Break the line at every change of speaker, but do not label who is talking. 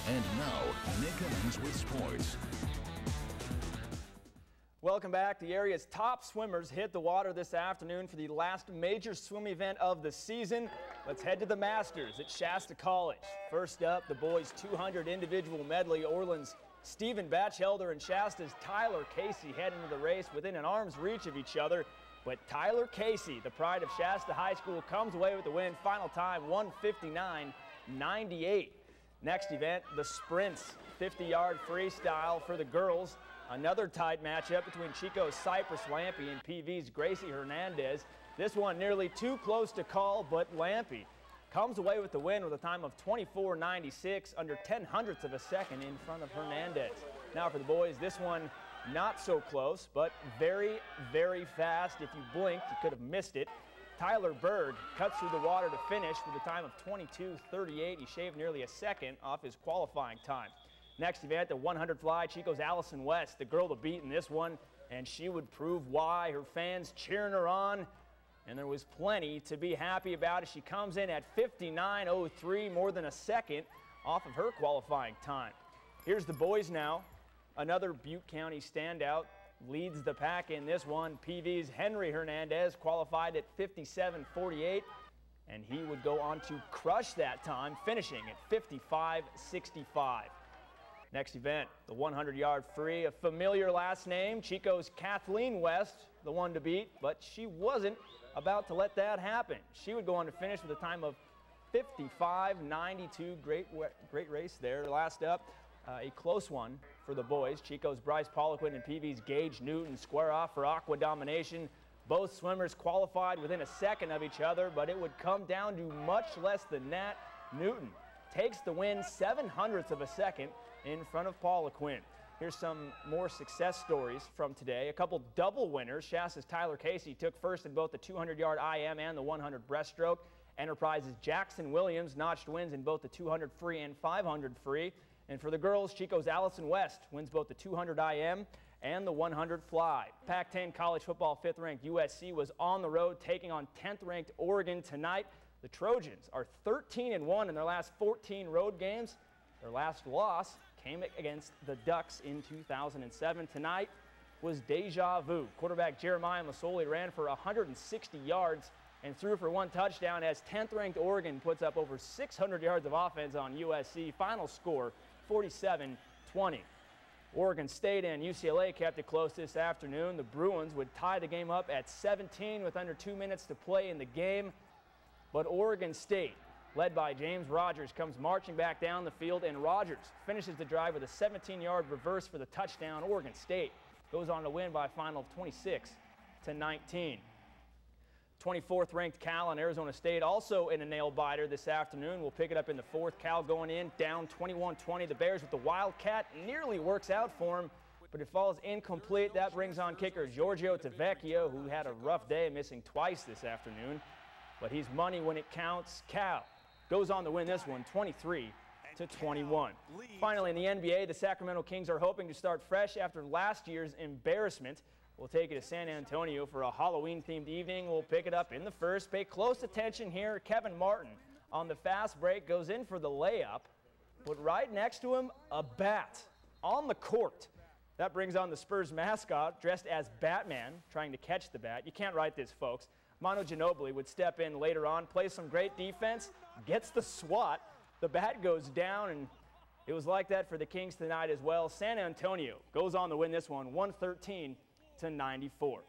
And now, Nick Emmons with sports.
Welcome back. The area's top swimmers hit the water this afternoon for the last major swim event of the season. Let's head to the Masters at Shasta College. First up, the boys' 200 individual medley. Orland's Stephen Batchelder and Shasta's Tyler Casey head into the race within an arm's reach of each other. But Tyler Casey, the pride of Shasta High School, comes away with the win. Final time, 1:59.98. Next event, the sprints, 50-yard freestyle for the girls. Another tight matchup between Chico's Cypress Lampy and PV's Gracie Hernandez. This one nearly too close to call, but Lampy comes away with the win with a time of 24.96, under 0.10 of a second in front of Hernandez. Now for the boys, this one not so close, but very, very fast. If you blinked, you could have missed it. Tyler Bird cuts through the water to finish with a time of 22.38. He shaved nearly a second off his qualifying time. Next event, the 100 fly, Chico's Allison West, the girl to beat in this one, and she would prove why. Her fans cheering her on, and there was plenty to be happy about as she comes in at 59.03, more than a second off of her qualifying time. Here's the boys now. Another Butte County standout leads the pack in this one. PV's Henry Hernandez qualified at 57.48, and he would go on to crush that time, finishing at 55.65. Next event, the 100-yard free, a familiar last name, Chico's Kathleen West, the one to beat, but she wasn't about to let that happen. She would go on to finish with a time of 55.92. Great race there. Last up, a close one for the boys. Chico's Bryce Poliquin and PV's Gage Newton square off for aqua domination. Both swimmers qualified within a second of each other, but it would come down to much less than that. Newton takes the win, 0.07 of a second in front of Poliquin. Here's some more success stories from today. A couple double winners. Shasta's Tyler Casey took first in both the 200-yard IM and the 100 breaststroke. Enterprise's Jackson Williams notched wins in both the 200 free and 500 free. And for the girls, Chico's Allison West wins both the 200 IM and the 100 fly. Pac-10 college football 5th-ranked USC was on the road taking on 10th-ranked Oregon tonight. The Trojans are 13-1 in their last 14 road games. Their last loss came against the Ducks in 2007. Tonight was deja vu. Quarterback Jeremiah Masoli ran for 160 yards and threw for 1 touchdown as 10th-ranked Oregon puts up over 600 yards of offense on USC. Final score, 47-20. Oregon State and UCLA kept it close this afternoon. The Bruins would tie the game up at 17 with under 2 minutes to play in the game. But Oregon State, led by James Rogers, comes marching back down the field, and Rogers finishes the drive with a 17-yard reverse for the touchdown. Oregon State goes on to win by a final of 26-19. 24th-ranked Cal and Arizona State also in a nail-biter this afternoon. We'll pick it up in the fourth. Cal going in, down 21-20. The Bears with the Wildcat nearly works out for him, but it falls incomplete. That brings on kicker Giorgio Tavecchio, who had a rough day, missing twice this afternoon. But he's money when it counts. Cal goes on to win this one, 23-21. Finally, in the NBA, the Sacramento Kings are hoping to start fresh after last year's embarrassment. We'll take it to San Antonio for a Halloween-themed evening. We'll pick it up in the first. Pay close attention here. Kevin Martin on the fast break goes in for the layup, but right next to him, a bat on the court. That brings on the Spurs mascot, dressed as Batman, trying to catch the bat. You can't write this, folks. Manu Ginobili would step in later on, play some great defense, gets the swat. The bat goes down, and it was like that for the Kings tonight as well. San Antonio goes on to win this one, 113-94.